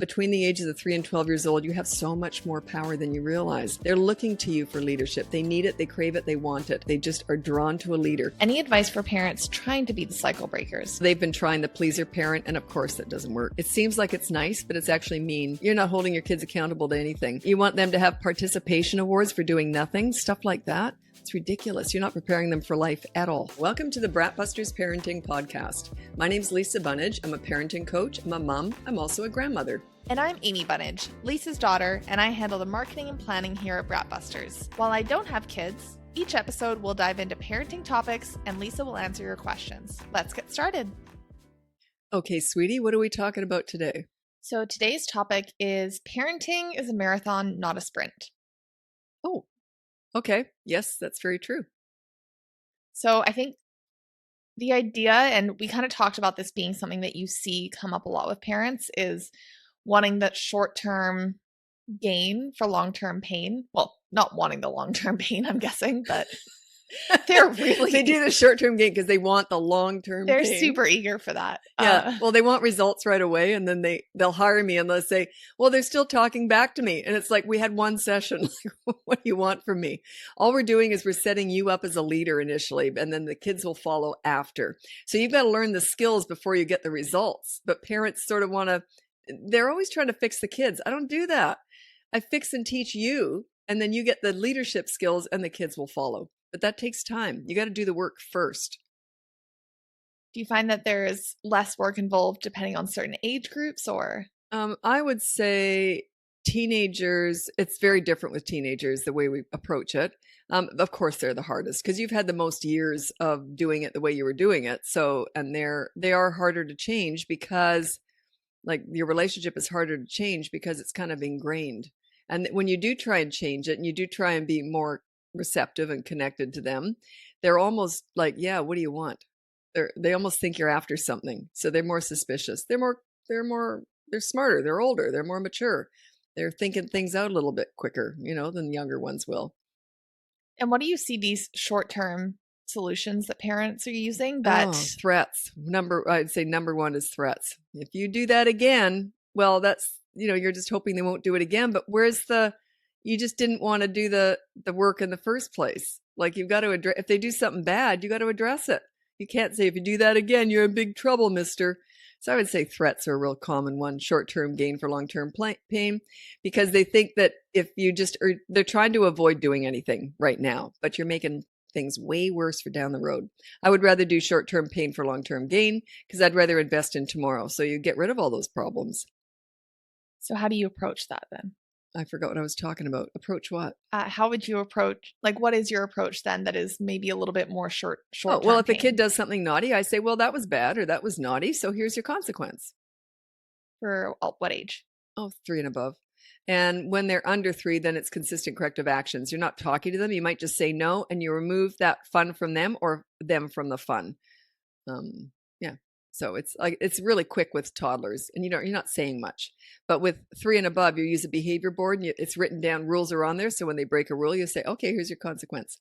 Between the ages of 3 and 12 years old, you have so much more power than you realize. They're looking to you for leadership. They need it, they crave it, they want it. They just are drawn to a leader. Any advice for parents trying to be the cycle breakers? They've been trying the pleaser parent, and of course that doesn't work. It seems like it's nice, but it's actually mean. You're not holding your kids accountable to anything. You want them to have participation awards for doing nothing, stuff like that. It's ridiculous. You're not preparing them for life at all. Welcome to the BratBusters Parenting Podcast. My name's Lisa Bunnage. I'm a parenting coach. I'm a mom. I'm also a grandmother. And I'm Amy Bunnage, Lisa's daughter, and I handle the marketing and planning here at BratBusters. While I don't have kids, each episode will dive into parenting topics and Lisa will answer your questions. Let's get started. Okay, sweetie, what are we talking about today? So today's topic is parenting is a marathon, not a sprint. Oh, okay. Yes, that's very true. So I think the idea, and we kind of talked about this being something that you see come up a lot with parents, is wanting that short-term gain for long-term pain. Well, not wanting the long-term pain, I'm guessing, but they're really... They do the short-term gain because they want the long-term They're pain. super eger for that. Yeah. Well, they want results right away, and then they'll hire me and they'll say, well, they're still talking back to me. And it's like, we had one session. What do you want from me? All we're doing is we're setting you up as a leader initially, and then the kids will follow after. So you've got to learn the skills before you get the results. But parents sort of want to, they're always trying to fix the kids. I don't do that. I fix and teach you, and then you get the leadership skills and the kids will follow. But that takes time. You got to do the work first. Do you find that there's less work involved depending on certain age groups, or? I would say teenagers, it's very different with teenagers, the way we approach it. Of course, they're the hardest because you've had the most years of doing it the way you were doing it. So, and they are harder to change because like your relationship is harder to change because it's kind of ingrained. And when you do try and change it and you do try and be more receptive and connected to them, they're almost like, yeah, what do you want? They almost think you're after something. So they're more suspicious. They're smarter. They're older. They're more mature. They're thinking things out a little bit quicker, than the younger ones will. And what do you see these short-term solutions that parents are using? Threats. I'd say number one is threats. If you do that again, well, that's, you're just hoping they won't do it again. But you just didn't want to do the work in the first place. Like you've got to address, if they do something bad, you got to address it. You can't say, if you do that again, you're in big trouble, mister. So I would say threats are a real common one, short-term gain for long-term pain, because they think that they're trying to avoid doing anything right now, but you're making things way worse for down the road. I would rather do short-term pain for long-term gain because I'd rather invest in tomorrow. So you get rid of all those problems. So how do you approach that then? I forgot what I was talking about. Approach what? How would you approach, what is your approach then that is maybe a little bit more short well, if a kid does something naughty, I say, well, that was bad or that was naughty. So here's your consequence. For what age? 3 and above. And when they're under 3, then it's consistent corrective actions. You're not talking to them. You might just say no, and you remove that fun from them or them from the fun. Yeah. So it's really quick with toddlers, and you're not saying much. But with 3 and above, you use a behavior board, and it's written down. Rules are on there. So when they break a rule, you say, okay, here's your consequence.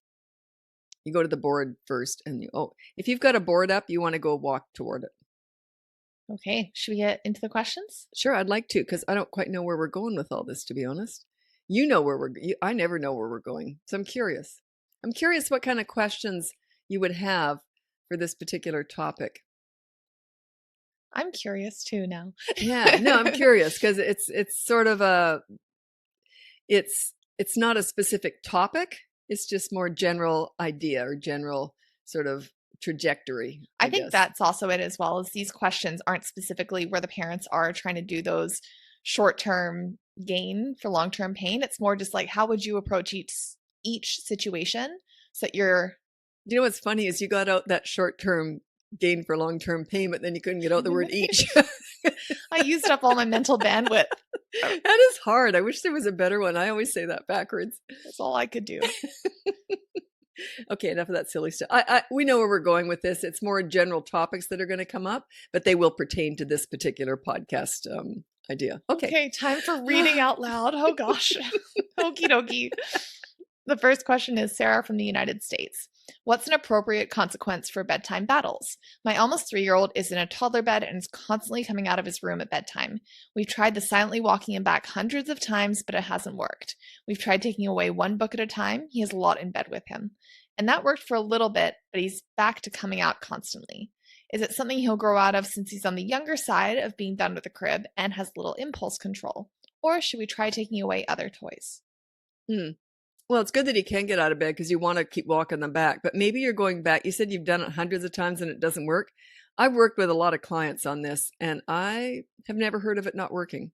You go to the board first, and if you've got a board up, you want to go walk toward it. Okay. Should we get into the questions? Sure, I'd like to, because I don't quite know where we're going with all this, to be honest. You know I never know where we're going. So I'm curious. I'm curious what kind of questions you would have for this particular topic. I'm curious too now. Yeah, no, I'm curious because it's sort of it's not a specific topic. It's just more general idea or general sort of trajectory. I think that's also it, as well as these questions aren't specifically where the parents are trying to do those short-term gain for long-term pain. It's more just like, how would you approach each situation so that you're... You know what's funny is you got out that short-term gain for long-term pain, but then you couldn't get out the word each. I used up all my mental bandwidth. That is hard. I wish there was a better one. I always say that backwards. That's all I could do. Okay, enough of that silly stuff. We know where we're going with this. It's more general topics that are going to come up, but they will pertain to this particular podcast idea. Okay, time for reading out loud. Oh gosh. Okie dokie. The first question is Sarah from the United States. What's an appropriate consequence for bedtime battles? My almost 3-year-old is in a toddler bed and is constantly coming out of his room at bedtime. We've tried the silently walking him back hundreds of times, but it hasn't worked. We've tried taking away one book at a time. He has a lot in bed with him. And that worked for a little bit, but he's back to coming out constantly. Is it something he'll grow out of since he's on the younger side of being done with the crib and has little impulse control? Or should we try taking away other toys? Well, it's good that he can get out of bed because you want to keep walking them back. But maybe you're going back. You said you've done it hundreds of times and it doesn't work. I've worked with a lot of clients on this, and I have never heard of it not working.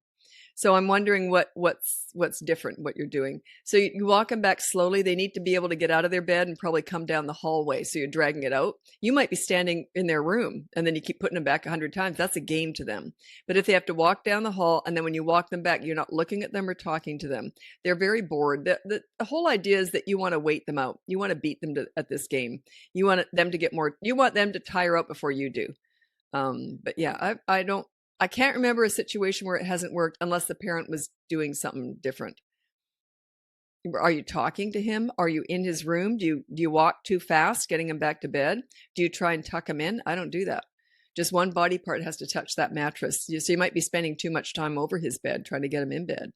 So I'm wondering what's different, what you're doing. So you walk them back slowly. They need to be able to get out of their bed and probably come down the hallway. So you're dragging it out. You might be standing in their room and then you keep putting them back 100 times. That's a game to them. But if they have to walk down the hall and then when you walk them back, you're not looking at them or talking to them. They're very bored. The whole idea is that you want to wait them out. You want to beat them at this game. You want them to get more. You want them to tire out before you do. But yeah, I can't remember a situation where it hasn't worked unless the parent was doing something different. Are you talking to him? Are you in his room? Do you walk too fast getting him back to bed? Do you try and tuck him in? I don't do that. Just one body part has to touch that mattress. So you might be spending too much time over his bed trying to get him in bed.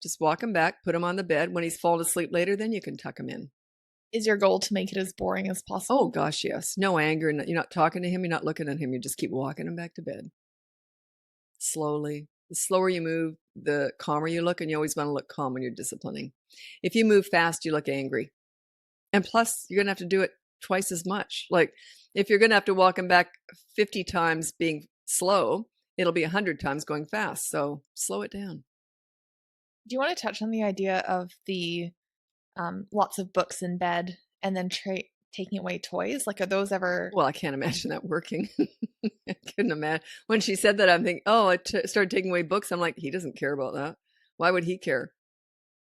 Just walk him back, put him on the bed. When he's fallen asleep later, then you can tuck him in. Is your goal to make it as boring as possible? Oh, gosh, yes. No anger. You're not talking to him. You're not looking at him. You just keep walking him back to bed. Slowly. The slower you move, the calmer you look, and you always want to look calm when you're disciplining. If you move fast, you look angry. And plus, you're going to have to do it twice as much. Like, if you're going to have to walk him back 50 times being slow, it'll be 100 times going fast. So slow it down. Do you want to touch on the idea of the lots of books in bed and then taking away toys? Like, are those ever... Well, I can't imagine that working. I couldn't imagine. When she said that, I'm thinking, I started taking away books. I'm like, he doesn't care about that. Why would he care?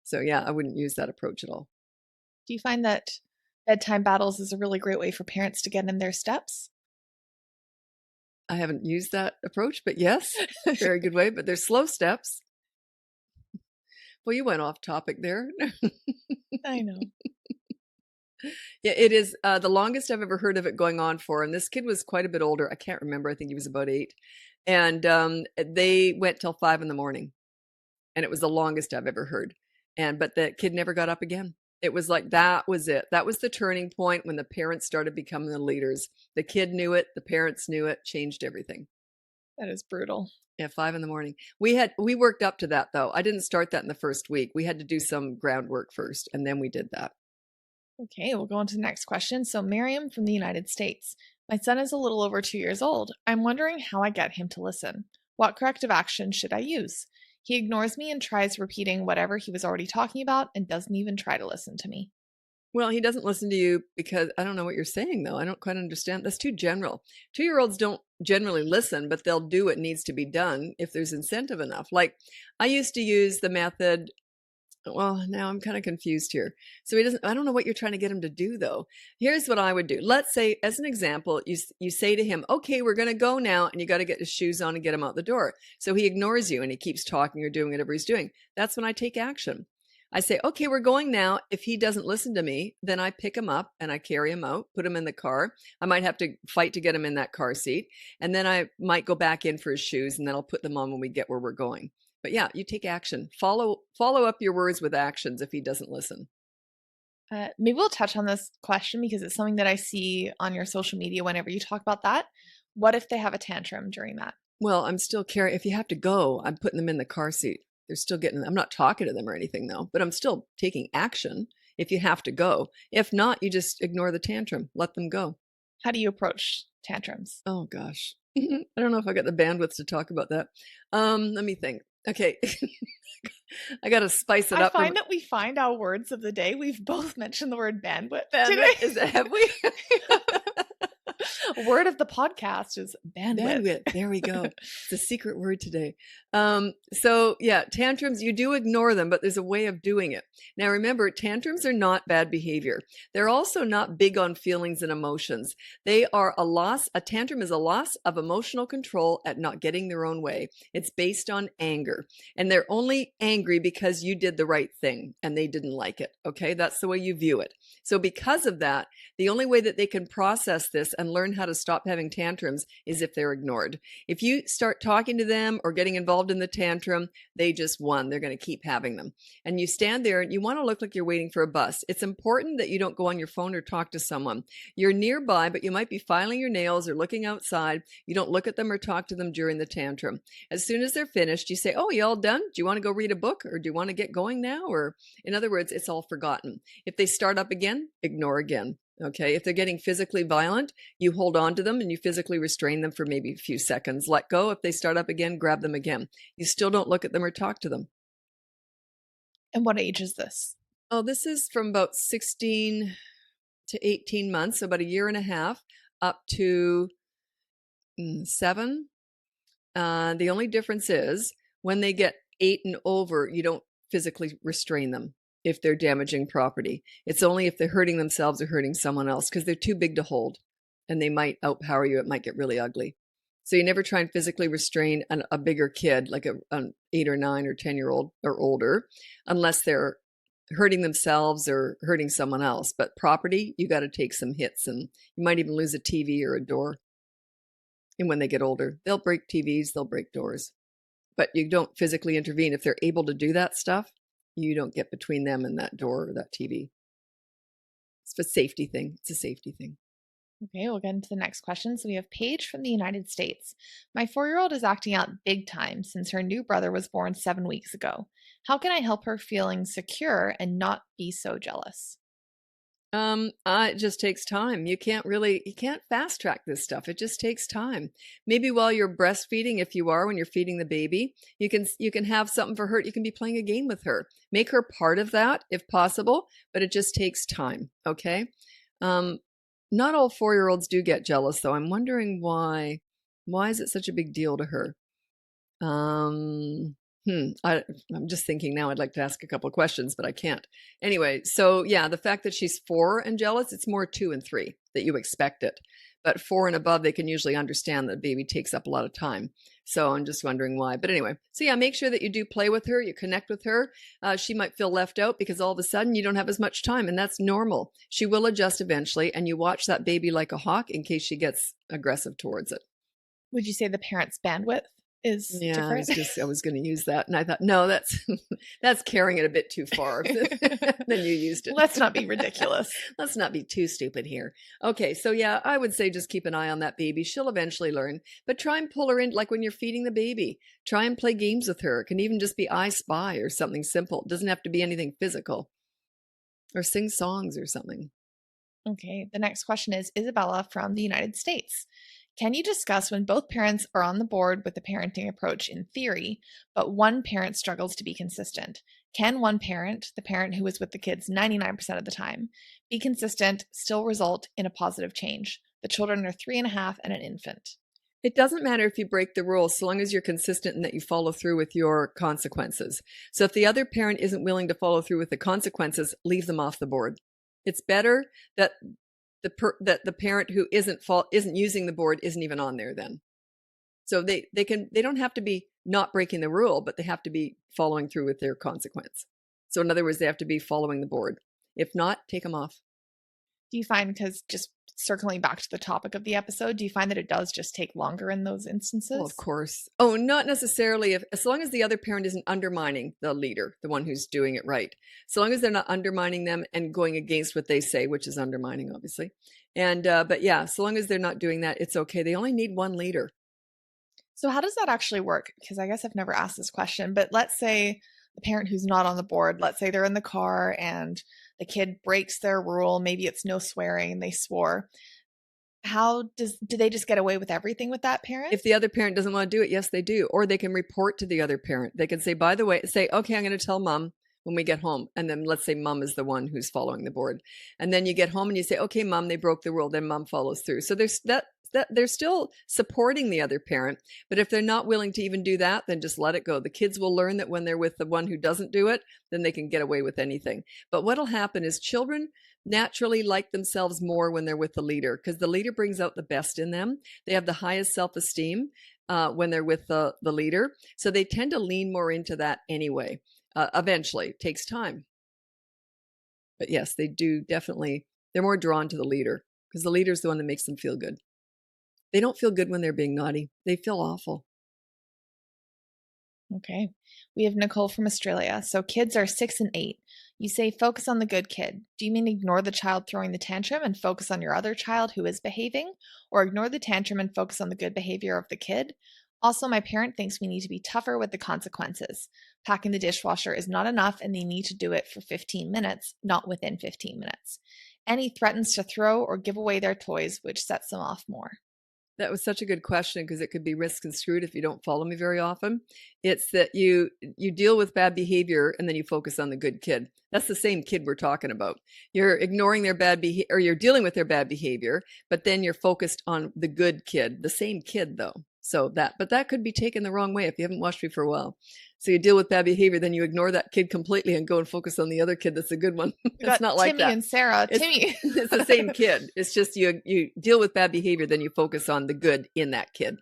So yeah, I wouldn't use that approach at all. Do you find that bedtime battles is a really great way for parents to get in their steps? I haven't used that approach, but yes, very good way. But there's slow steps. Well, you went off topic there. I know. Yeah, it is the longest I've ever heard of it going on for. And this kid was quite a bit older. I can't remember. I think he was about 8. And they went till 5 in the morning. And it was the longest I've ever heard. But the kid never got up again. It was like, that was it. That was the turning point when the parents started becoming the leaders. The kid knew it. The parents knew it. Changed everything. That is brutal. Yeah, 5 in the morning. We worked up to that, though. I didn't start that in the first week. We had to do some groundwork first, and then we did that. Okay, we'll go on to the next question. So Miriam from the United States. My son is a little over 2 years old. I'm wondering how I get him to listen. What corrective action should I use? He ignores me and tries repeating whatever he was already talking about and doesn't even try to listen to me. Well, he doesn't listen to you because I don't know what you're saying, though. I don't quite understand. That's too general. 2-year-olds don't generally listen, but they'll do what needs to be done if there's incentive enough. Like, I used to use the method. Well, now I'm kind of confused here. So I don't know what you're trying to get him to do, though. Here's what I would do. Let's say, as an example, you say to him, okay, we're going to go now, and you got to get his shoes on and get him out the door. So he ignores you and he keeps talking or doing whatever he's doing. That's when I take action. I say, okay, we're going now. If he doesn't listen to me, then I pick him up and I carry him out, put him in the car. I might have to fight to get him in that car seat. And then I might go back in for his shoes and then I'll put them on when we get where we're going. But yeah, you take action. Follow up your words with actions if he doesn't listen. Maybe we'll touch on this question because it's something that I see on your social media whenever you talk about that. What if they have a tantrum during that? Well, I'm still carrying. If you have to go, I'm putting them in the car seat. They're still I'm not talking to them or anything, though, but I'm still taking action if you have to go. If not, you just ignore the tantrum. Let them go. How do you approach tantrums? Oh, gosh. I don't know if I got the bandwidth to talk about that. Let me think. Okay. I got to spice it up. I find that we find our words of the day. We've both mentioned the word bandwidth. Have we? Word of the podcast is bandwidth. Bandwidth. There we go. It's a secret word today. So yeah, tantrums, you do ignore them, but there's a way of doing it. Now remember, tantrums are not bad behavior. They're also not big on feelings and emotions. They are a tantrum is a loss of emotional control at not getting their own way. It's based on anger. And they're only angry because you did the right thing and they didn't like it. Okay. That's the way you view it. So because of that, the only way that they can process this and learn how to stop having tantrums is if they're ignored. If you start talking to them or getting involved in the tantrum, they just won. They're going to keep having them. And you stand there and you want to look like you're waiting for a bus. It's important that you don't go on your phone or talk to someone. You're nearby, but you might be filing your nails or looking outside. You don't look at them or talk to them during the tantrum. As soon as they're finished, you say, oh, you all done? Do you want to go read a book, or do you want to get going now? Or in other words, it's all forgotten. If they start up again, ignore again. Okay. If they're getting physically violent, you hold on to them and you physically restrain them for maybe a few seconds. Let go. If they start up again, grab them again. You still don't look at them or talk to them. And what age is this? Oh, this is from about 16 to 18 months, so about a year and a half, up to 7. The only difference is when they get 8 and over, you don't physically restrain them if they're damaging property. It's only if they're hurting themselves or hurting someone else, because they're too big to hold and they might outpower you. It might get really ugly. So you never try and physically restrain a bigger kid, like an 8 or 9 or 10-year-old or older, unless they're hurting themselves or hurting someone else. But property, you got to take some hits, and you might even lose a TV or a door. And when they get older, they'll break TVs, they'll break doors, but you don't physically intervene. If they're able to do that stuff, you don't get between them and that door or that TV. It's a safety thing. It's a safety thing. Okay, we'll get into the next question. So we have Paige from the United States. My 4-year-old is acting out big time since her new brother was born 7 weeks ago. How can I help her feeling secure and not be so jealous? It just takes time. You can't fast track this stuff. It just takes time. Maybe while you're breastfeeding, if you are, when you're feeding the baby, you can have something for her. You can be playing a game with her. Make her part of that if possible, but it just takes time. Okay. Not all 4-year-olds do get jealous though. I'm wondering why. Why is it such a big deal to her? I'm just thinking now. I'd like to ask a couple of questions, but I can't. Anyway, so yeah, the fact that she's 4 and jealous, it's more 2 and 3 that you expect it. But 4 and above, they can usually understand that the baby takes up a lot of time. So I'm just wondering why. But anyway, so yeah, make sure that you do play with her, you connect with her. She might feel left out because all of a sudden you don't have as much time, and that's normal. She will adjust eventually, and you watch that baby like a hawk in case she gets aggressive towards it. Would you say the parent's bandwidth is different? I was going to use that, and I thought, no, that's carrying it a bit too far. Then you used it. Let's not be ridiculous. Let's not be too stupid here. Okay, so yeah, I would say just keep an eye on that baby. She'll eventually learn, but try and pull her in, like when you're feeding the baby. Try and play games with her. It can even just be I Spy or something simple. It doesn't have to be anything physical. Or sing songs or something. Okay, the next question is Isabella from the United States. Can you discuss when both parents are on the board with the parenting approach in theory, but one parent struggles to be consistent? Can one parent, the parent who is with the kids 99% of the time, be consistent, still result in a positive change? The children are 3.5 and an infant. It doesn't matter if you break the rules, so long as you're consistent and that you follow through with your consequences. So if the other parent isn't willing to follow through with the consequences, leave them off the board. It's better that the parent who isn't using the board isn't even on there then. So they don't have to be not breaking the rule, but they have to be following through with their consequence. So in other words, they have to be following the board. If not, take them off. Do you find, because just circling back to the topic of the episode, do you find that it does just take longer in those instances? Well, of course. Oh, not necessarily. As long as the other parent isn't undermining the leader, the one who's doing it right. So long as they're not undermining them and going against what they say, which is undermining, obviously. And but yeah, so long as they're not doing that, it's okay. They only need one leader. So how does that actually work? Because I guess I've never asked this question, but let's say the parent who's not on the board, let's say they're in the car and the kid breaks their rule. Maybe it's no swearing and they swore. Do they just get away with everything with that parent? If the other parent doesn't want to do it, yes, they do. Or they can report to the other parent. They can say, by the way, okay, I'm going to tell mom when we get home. And then let's say mom is the one who's following the board. And then you get home and you say, okay, mom, they broke the rule. Then mom follows through. So there's that That they're still supporting the other parent, but if they're not willing to even do that, then just let it go. The kids will learn that when they're with the one who doesn't do it, then they can get away with anything. But what'll happen is children naturally like themselves more when they're with the leader, because the leader brings out the best in them. They have the highest self-esteem when they're with the leader. So they tend to lean more into that anyway. Eventually, it takes time. But yes, they do definitely, they're more drawn to the leader because the leader's the one that makes them feel good. They don't feel good when they're being naughty. They feel awful. Okay. We have Nicole from Australia. So kids are 6 and 8. You say focus on the good kid. Do you mean ignore the child throwing the tantrum and focus on your other child who is behaving? Or ignore the tantrum and focus on the good behavior of the kid? Also, my parent thinks we need to be tougher with the consequences. Packing the dishwasher is not enough and they need to do it for 15 minutes, not within 15 minutes. And he threatens to throw or give away their toys, which sets them off more. That was such a good question because it could be misconstrued if you don't follow me very often. It's that you deal with bad behavior and then you focus on the good kid. That's the same kid we're talking about. You're ignoring their bad behavior, or you're dealing with their bad behavior, but then you're focused on the good kid, the same kid though. But that could be taken the wrong way if you haven't watched me for a while. So you deal with bad behavior, then you ignore that kid completely and go and focus on the other kid that's a good one. It's not like Timmy that. And Sarah. Timmy. It's the same kid. It's just you deal with bad behavior, then you focus on the good in that kid.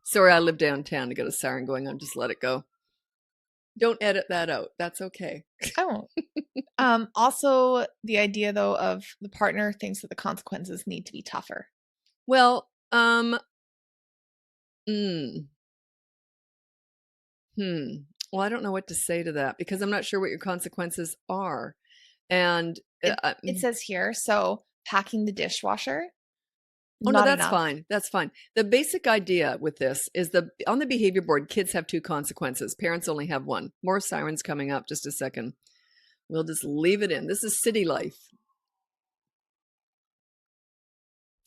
Sorry, I live downtown. I got a siren going on. Just let it go. Don't edit that out. That's okay. I won't. Also, the idea though of the partner thinks that the consequences need to be tougher. Well, Well, I don't know what to say to that because I'm not sure what your consequences are. And it says here, so packing the dishwasher. Oh, no, that's fine. That's fine. The basic idea with this is on the behavior board, kids have 2 consequences. Parents only have 1. More sirens coming up. Just a second. We'll just leave it in. This is city life.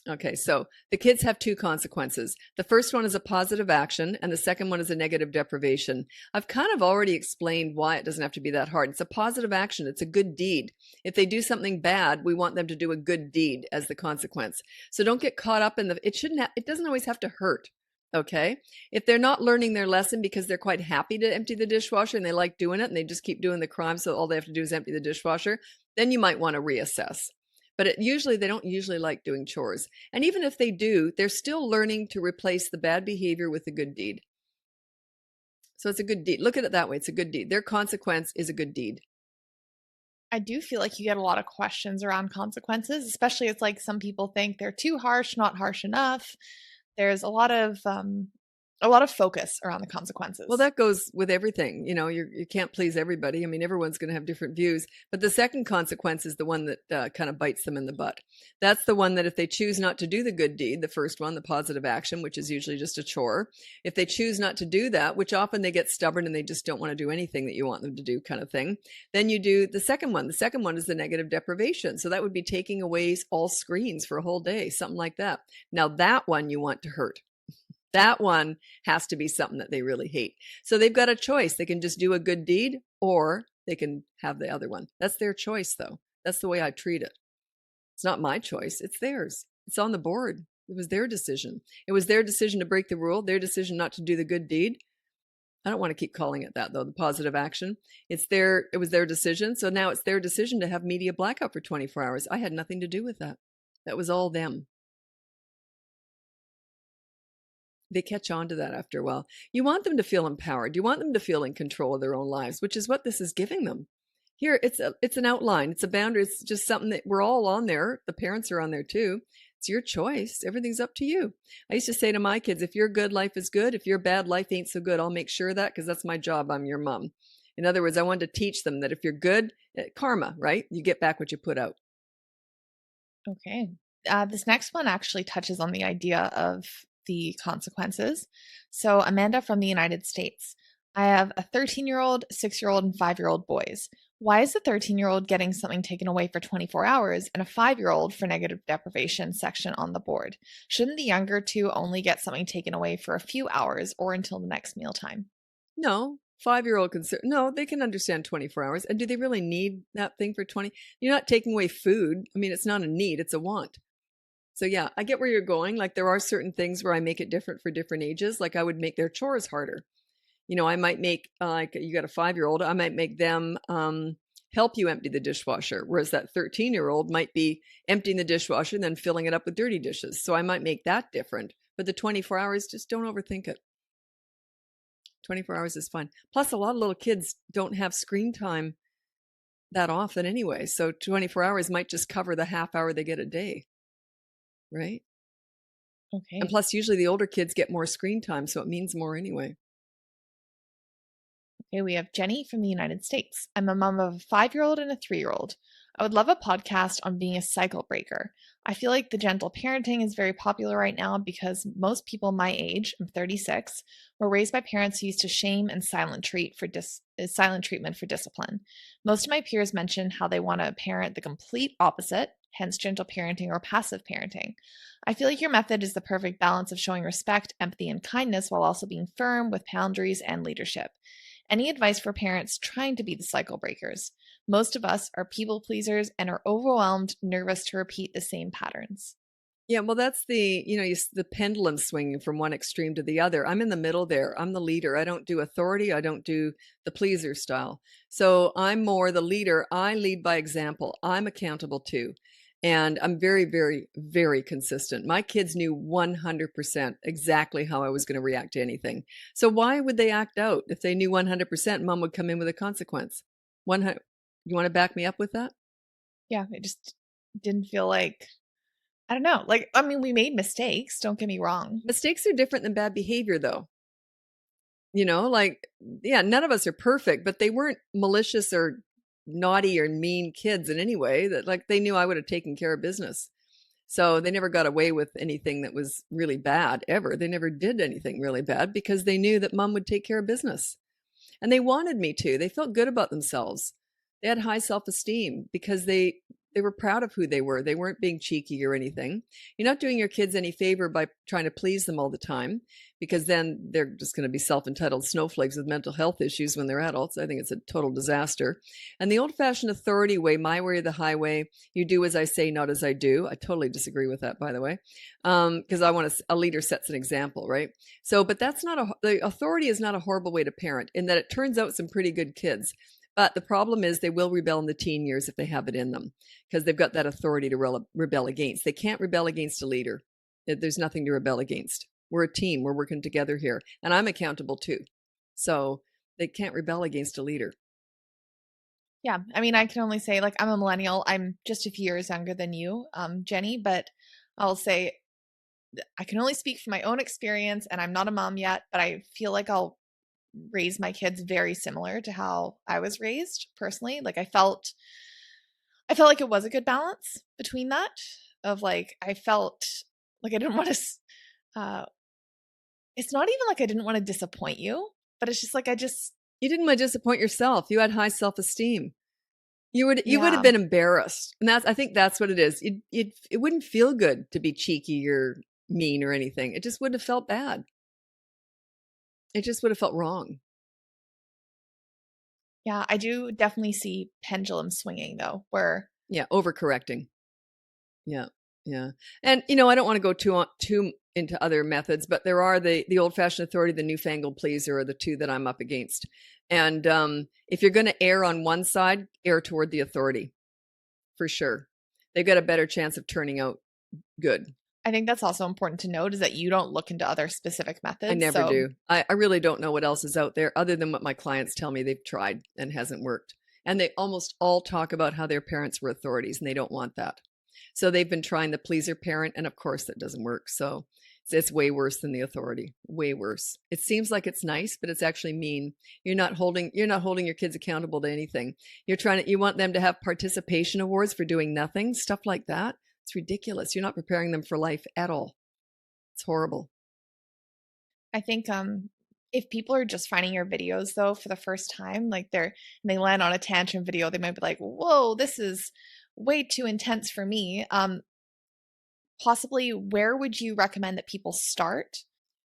Okay, so the kids have 2 consequences. The first one is a positive action, and the second one is a negative deprivation. I've kind of already explained why it doesn't have to be that hard. It's a positive action. It's a good deed. If they do something bad, we want them to do a good deed as the consequence. So don't get caught up in it doesn't always have to hurt. Okay. If they're not learning their lesson because they're quite happy to empty the dishwasher and they like doing it and they just keep doing the crime, so all they have to do is empty the dishwasher, then you might want to reassess. But they don't usually like doing chores. And even if they do, they're still learning to replace the bad behavior with a good deed. So it's a good deed. Look at it that way. It's a good deed. Their consequence is a good deed. I do feel like you get a lot of questions around consequences, especially it's like some people think they're too harsh, not harsh enough. There's a lot of focus around the consequences. Well, that goes with everything. You can't please everybody. I mean, everyone's going to have different views. But the second consequence is the one that kind of bites them in the butt. That's the one that if they choose not to do the good deed, the first one, the positive action, which is usually just a chore, if they choose not to do that, which often they get stubborn and they just don't want to do anything that you want them to do kind of thing, then you do the second one. The second one is the negative deprivation. So that would be taking away all screens for a whole day, something like that. Now that one you want to hurt. That one has to be something that they really hate. So they've got a choice. They can just do a good deed or they can have the other one. That's their choice, though. That's the way I treat it. It's not my choice. It's theirs. It's on the board. It was their decision. It was their decision to break the rule, their decision not to do the good deed. I don't want to keep calling it that, though, the positive action. It was their decision. So now it's their decision to have media blackout for 24 hours. I had nothing to do with that. That was all them. They catch on to that after a while. You want them to feel empowered. You want them to feel in control of their own lives, which is what this is giving them. Here, it's an outline. It's a boundary. It's just something that we're all on there. The parents are on there too. It's your choice. Everything's up to you. I used to say to my kids, if you're good, life is good. If you're bad, life ain't so good. I'll make sure of that because that's my job. I'm your mom. In other words, I wanted to teach them that if you're good, karma, right? You get back what you put out. Okay. This next one actually touches on the idea of the consequences. So Amanda from the United States. I have a 13-year-old, 6-year-old, and 5-year-old boys. Why is the 13-year-old getting something taken away for 24 hours and a 5-year-old for negative deprivation section on the board? Shouldn't the younger 2 only get something taken away for a few hours or until the next mealtime? No, 5-year-old no, they can understand 24 hours. And do they really need that thing for 20? You're not taking away food. I mean, it's not a need, it's a want. So yeah, I get where you're going. Like there are certain things where I make it different for different ages. Like I would make their chores harder. I might make like you got a 5-year-old, I might make them help you empty the dishwasher, whereas that 13-year-old might be emptying the dishwasher and then filling it up with dirty dishes. So I might make that different. But the 24 hours, just don't overthink it. 24 hours is fine. Plus, a lot of little kids don't have screen time that often anyway. So 24 hours might just cover the half hour they get a day, right? And Okay. plus, usually the older kids get more screen time, so it means more anyway. Okay, we have Jenny from the United States. I'm a mom of a 5-year-old and a 3-year-old. I would love a podcast on being a cycle breaker. I feel like the gentle parenting is very popular right now because most people my age, I'm 36, were raised by parents who used to shame and silent treatment for discipline. Most of my peers mention how they want to parent the complete opposite, hence gentle parenting or passive parenting. I feel like your method is the perfect balance of showing respect, empathy, and kindness while also being firm with boundaries and leadership. Any advice for parents trying to be the cycle breakers? Most of us are people pleasers and are overwhelmed, nervous to repeat the same patterns. Yeah, well, that's the pendulum swinging from one extreme to the other. I'm in the middle there. I'm the leader. I don't do authority. I don't do the pleaser style. So I'm more the leader. I lead by example. I'm accountable too. And I'm very, very, very consistent. My kids knew 100% exactly how I was going to react to anything. So why would they act out if they knew 100% mom would come in with a consequence? 100, you want to back me up with that? Yeah, it just didn't feel like, I don't know. Like, I mean, we made mistakes, don't get me wrong. Mistakes are different than bad behavior, though. Like, yeah, none of us are perfect, but they weren't malicious or naughty or mean kids in any way. That, like, they knew I would have taken care of business. So they never got away with anything that was really bad ever. They never did anything really bad because they knew that mom would take care of business. And they wanted me to. They felt good about themselves. They had high self-esteem because they were proud of who they were. They weren't being cheeky or anything. You're not doing your kids any favor by trying to please them all the time, because then they're just going to be self-entitled snowflakes with mental health issues when they're adults. I think it's a total disaster. And the old-fashioned authority way, my way or the highway, you do as I say, not as I do. I totally disagree with that, by the way, because I want a leader sets an example, right? So, but the authority is not a horrible way to parent, in that it turns out some pretty good kids. But the problem is they will rebel in the teen years if they have it in them, because they've got that authority to rebel against. They can't rebel against a leader. There's nothing to rebel against. We're a team. We're working together here. And I'm accountable too. So they can't rebel against a leader. Yeah, I mean, I can only say, like, I'm a millennial. I'm just a few years younger than you, Jenny, but I'll say I can only speak from my own experience, and I'm not a mom yet, but I feel like I'll raise my kids very similar to how I was raised personally. Like I felt like it was a good balance between that of like I felt like I didn't want to uh it's not even like I didn't want to disappoint you, but it's just like You didn't want to disappoint yourself. You had high self-esteem. You would have yeah. been embarrassed. And I think that's what it is. It wouldn't feel good to be cheeky or mean or anything. It just wouldn't have felt bad. It just would have felt wrong. Yeah, I do definitely see pendulum swinging though, where Yeah, overcorrecting. Yeah, yeah. And I don't want to go too into other methods, but there are the old-fashioned authority, the newfangled pleaser, are the two that I'm up against. And if you're going to err on one side, err toward the authority, for sure. They've got a better chance of turning out good. I think that's also important to note is that you don't look into other specific I methods. never So do. I really don't know what else is out there other than what my clients tell me they've tried and hasn't worked. And they almost all talk about how their parents were authorities and they don't want that. So they've been trying the pleaser parent, and of course that doesn't work. So it's way worse than the authority. Way worse. It seems like it's nice, but it's actually mean. You're not holding your kids accountable to anything. You want them to have participation awards for doing nothing, stuff like that. It's ridiculous. You're not preparing them for life at all. It's horrible. I think if people are just finding your videos though for the first time, like they land on a tantrum video, they might be like, "Whoa, this is way too intense for me." Possibly, where would you recommend that people start?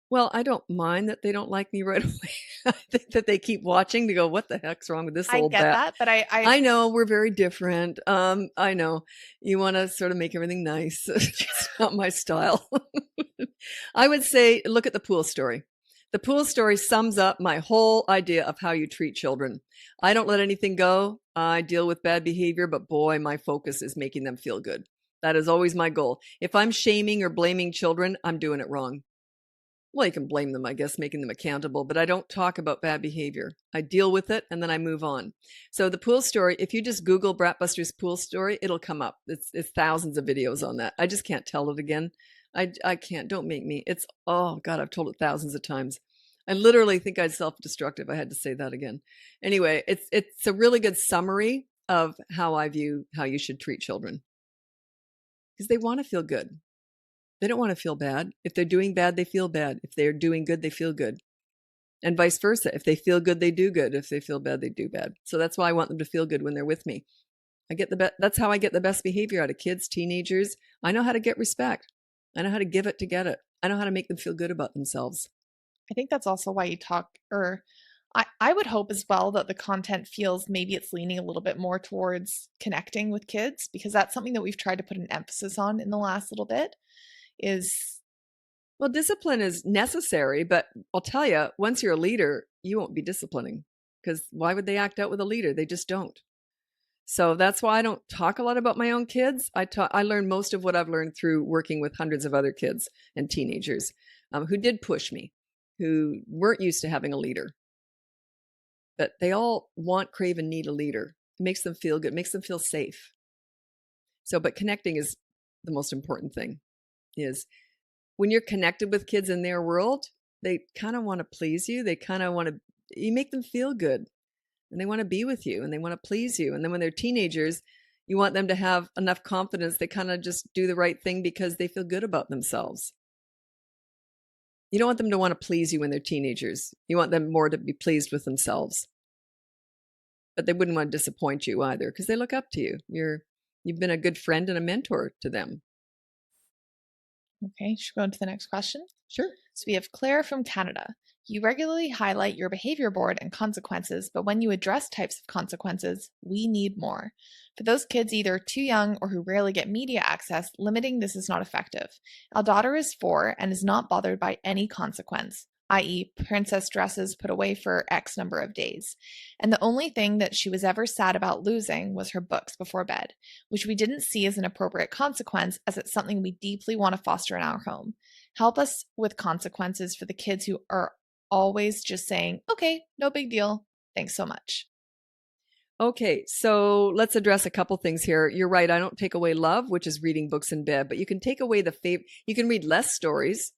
Well, I don't mind that they don't like me right away. I think that they keep watching to go, what the heck's wrong with this I old get bat? that, but I I know we're very different. I know you want to sort of make everything nice. It's not my style. I would say, look at the pool story. The pool story sums up my whole idea of how you treat children. I don't let anything go. I deal with bad behavior, but boy, my focus is making them feel good. That is always my goal. If I'm shaming or blaming children, I'm doing it wrong. Well, you can blame them, I guess, making them accountable, but I don't talk about bad behavior. I deal with it and then I move on. So the pool story, if you just Google BratBusters pool story, it'll come up. It's thousands of videos on that. I just can't tell it again. I can't. Don't make me. It's, oh God, I've told it thousands of times. I literally think I'd self-destruct if I had to say that again. Anyway, it's a really good summary of how I view how you should treat children because they want to feel good. They don't want to feel bad. If they're doing bad, they feel bad. If they're doing good, they feel good. And vice versa. If they feel good, they do good. If they feel bad, they do bad. So that's why I want them to feel good when they're with me. That's how I get the best behavior out of kids, teenagers. I know how to get respect. I know how to give it to get it. I know how to make them feel good about themselves. I think that's also why you talk, or I would hope as well that the content feels maybe it's leaning a little bit more towards connecting with kids, because that's something that we've tried to put an emphasis on in the last little bit is. Well, discipline is necessary, but I'll tell you, once you're a leader, you won't be disciplining because why would they act out with a leader? They just don't. So that's why I don't talk a lot about my own kids. I learned most of what I've learned through working with hundreds of other kids and teenagers who did push me, who weren't used to having a leader. But they all want, crave, and need a leader. It makes them feel good, makes them feel safe. So, but connecting is the most important thing. Is when you're connected with kids in their world, they kind of want to please you. They kind of want to, you make them feel good and they want to be with you and they want to please you. And then when they're teenagers, you want them to have enough confidence. They kind of just do the right thing because they feel good about themselves. You don't want them to want to please you when they're teenagers. You want them more to be pleased with themselves. But they wouldn't want to disappoint you either because they look up to you. You've been a good friend and a mentor to them. Okay, should we go on to the next question? Sure. So we have Claire from Canada. You regularly highlight your behavior board and consequences, but when you address types of consequences, we need more. For those kids either too young or who rarely get media access, limiting this is not effective. Our daughter is 4 and is not bothered by any consequence, i.e., princess dresses put away for X number of days. And the only thing that she was ever sad about losing was her books before bed, which we didn't see as an appropriate consequence as it's something we deeply want to foster in our home. Help us with consequences for the kids who are always just saying, okay, no big deal. Thanks so much. Okay, so let's address a couple things here. You're right. I don't take away love, which is reading books in bed, but you can take away the favorite. You can read less stories.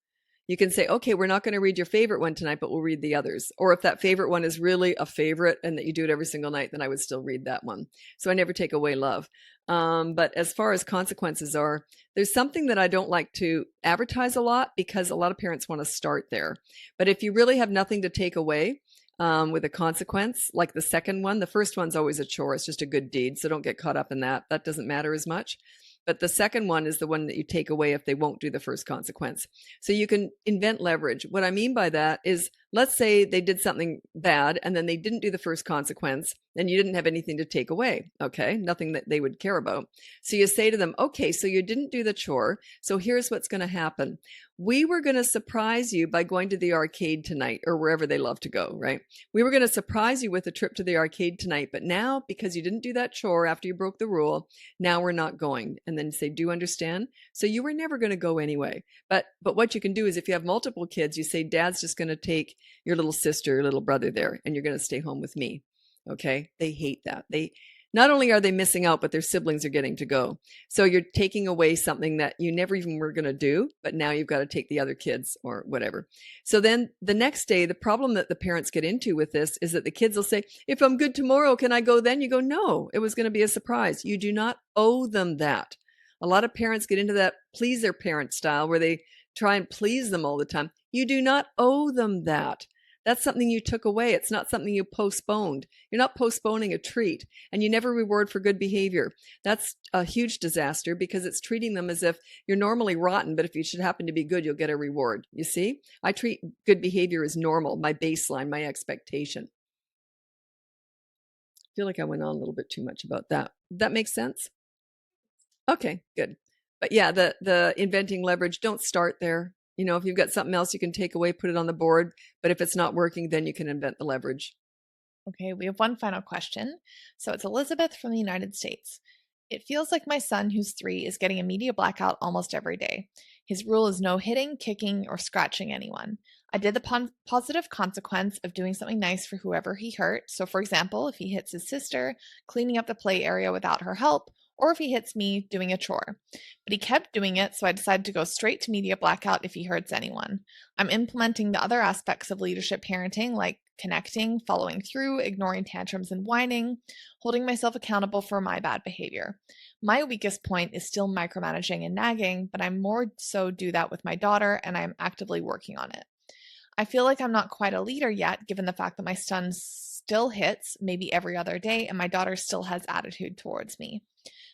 You can say, okay, we're not going to read your favorite one tonight, but we'll read the others. Or if that favorite one is really a favorite and that you do it every single night, then I would still read that one. So I never take away love. But as far as consequences are, there's something that I don't like to advertise a lot because a lot of parents want to start there. But if you really have nothing to take away, with a consequence, like the second one, the first one's always a chore. It's just a good deed. So don't get caught up in that. That doesn't matter as much. But the second one is the one that you take away if they won't do the first consequence. So you can invent leverage. What I mean by that is, let's say they did something bad and then they didn't do the first consequence and you didn't have anything to take away. Okay. Nothing that they would care about. So you say to them, okay, so you didn't do the chore. So here's what's going to happen. We were going to surprise you by going to the arcade tonight or wherever they love to go, right? We were going to surprise you with a trip to the arcade tonight, but now because you didn't do that chore after you broke the rule, now we're not going. And then say, do you understand? So you were never going to go anyway. But what you can do is if you have multiple kids, you say, Dad's just going to take your little sister, little brother there, and you're going to stay home with me. Okay. They hate that. They not only are they missing out, but their siblings are getting to go. So you're taking away something that you never even were going to do, but now you've got to take the other kids or whatever. So then the next day, the problem that the parents get into with this is that the kids will say, if I'm good tomorrow, can I go then? You go, no, it was going to be a surprise. You do not owe them that. A lot of parents get into that please their parent style where they try and please them all the time. You do not owe them that. That's something you took away. It's not something you postponed. You're not postponing a treat, and you never reward for good behavior. That's a huge disaster because it's treating them as if you're normally rotten, but if you should happen to be good, you'll get a reward. You see? I treat good behavior as normal, my baseline, my expectation. I feel like I went on a little bit too much about that. That makes sense? Okay, good. But yeah, the inventing leverage, don't start there. If you've got something else you can take away, put it on the board. But if it's not working, then you can invent the leverage. Okay, we have one final question. So it's Elizabeth from the United States. It feels like my son, who's 3, is getting a media blackout almost every day. His rule is no hitting, kicking, or scratching anyone. I did the positive consequence of doing something nice for whoever he hurt. So, for example, if he hits his sister, cleaning up the play area without her help, or if he hits me, doing a chore. But he kept doing it, so I decided to go straight to media blackout if he hurts anyone. I'm implementing the other aspects of leadership parenting, like connecting, following through, ignoring tantrums and whining, holding myself accountable for my bad behavior. My weakest point is still micromanaging and nagging, but I more so do that with my daughter, and I am actively working on it. I feel like I'm not quite a leader yet, given the fact that my son still hits maybe every other day, and my daughter still has attitude towards me.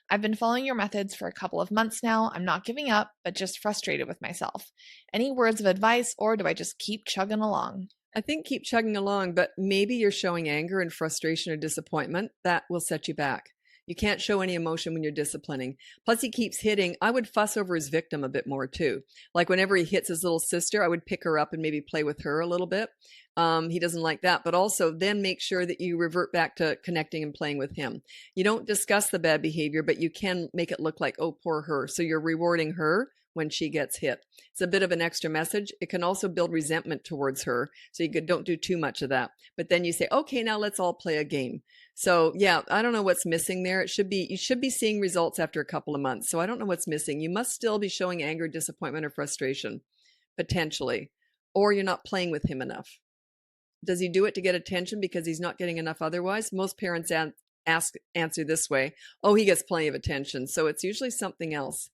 I've been following your methods for a couple of months now. I'm not giving up, but just frustrated with myself. Any words of advice, or do I just keep chugging along? I think keep chugging along, but maybe you're showing anger and frustration or disappointment. That will set you back. You can't show any emotion when you're disciplining. Plus, he keeps hitting. I would fuss over his victim a bit more, too. Like whenever he hits his little sister, I would pick her up and maybe play with her a little bit. He doesn't like that. But also then make sure that you revert back to connecting and playing with him. You don't discuss the bad behavior, but you can make it look like, oh, poor her. So you're rewarding her when she gets hit. It's a bit of an extra message. It can also build resentment towards her. So you don't do too much of that. But then you say, okay, now let's all play a game. So yeah, I don't know what's missing there. You should be seeing results after a couple of months. So I don't know what's missing. You must still be showing anger, disappointment, or frustration, potentially, or you're not playing with him enough. Does he do it to get attention because he's not getting enough otherwise? Most parents answer this way, oh, he gets plenty of attention. So it's usually something else.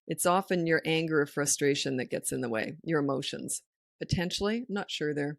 It's often your anger or frustration that gets in the way, your emotions. Potentially, I'm not sure there.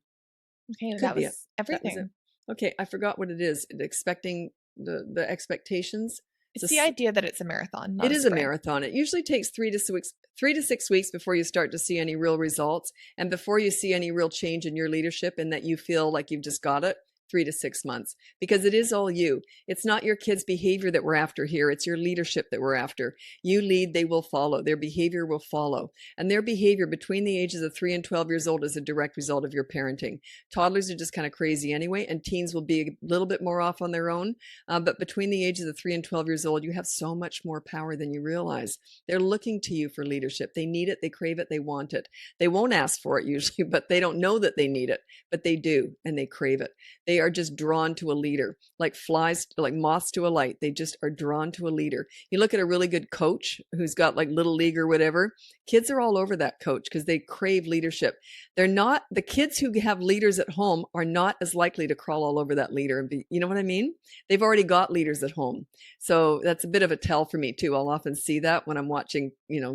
Okay, that was everything. That was okay, I forgot what it is. Expecting the expectations. It's the idea that it's a marathon. It is a marathon. It usually takes 3 to 6 weeks before you start to see any real results, and before you see any real change in your leadership and that you feel like you've just got it. 3 to 6 months, because it is all you. It's not your kids' behavior that we're after here. It's your leadership that we're after. You lead, they will follow. Their behavior will follow. And their behavior between the ages of 3 and 12 years old is a direct result of your parenting. Toddlers are just kind of crazy anyway, and teens will be a little bit more off on their own. But between the ages of 3 and 12 years old, you have so much more power than you realize. They're looking to you for leadership. They need it. They crave it. They want it. They won't ask for it usually, but they don't know that they need it, but they do, and they crave it. They are just drawn to a leader, like flies, like moths to a light. They just are drawn to a leader. You look at a really good coach who's got like little league or whatever, kids are all over that coach because they crave leadership. The kids who have leaders at home are not as likely to crawl all over that leader and be, you know what I mean? They've already got leaders at home. So that's a bit of a tell for me too. I'll often see that when I'm watching,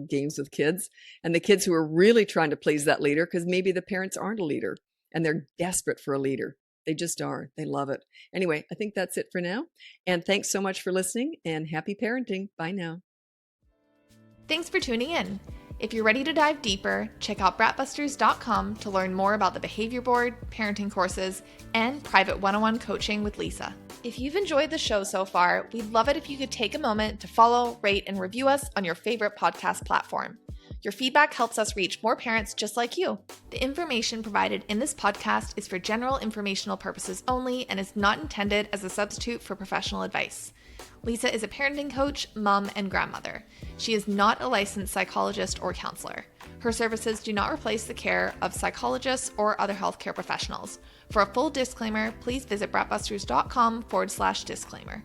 games with kids, and the kids who are really trying to please that leader because maybe the parents aren't a leader and they're desperate for a leader. They just are. They love it. Anyway, I think that's it for now. And thanks so much for listening, and happy parenting. Bye now. Thanks for tuning in. If you're ready to dive deeper, check out BratBusters.com to learn more about the behavior board, parenting courses, and private one-on-one coaching with Lisa. If you've enjoyed the show so far, we'd love it if you could take a moment to follow, rate, and review us on your favorite podcast platform. Your feedback helps us reach more parents just like you. The information provided in this podcast is for general informational purposes only and is not intended as a substitute for professional advice. Lisa is a parenting coach, mom, and grandmother. She is not a licensed psychologist or counselor. Her services do not replace the care of psychologists or other healthcare professionals. For a full disclaimer, please visit BratBusters.com/disclaimer.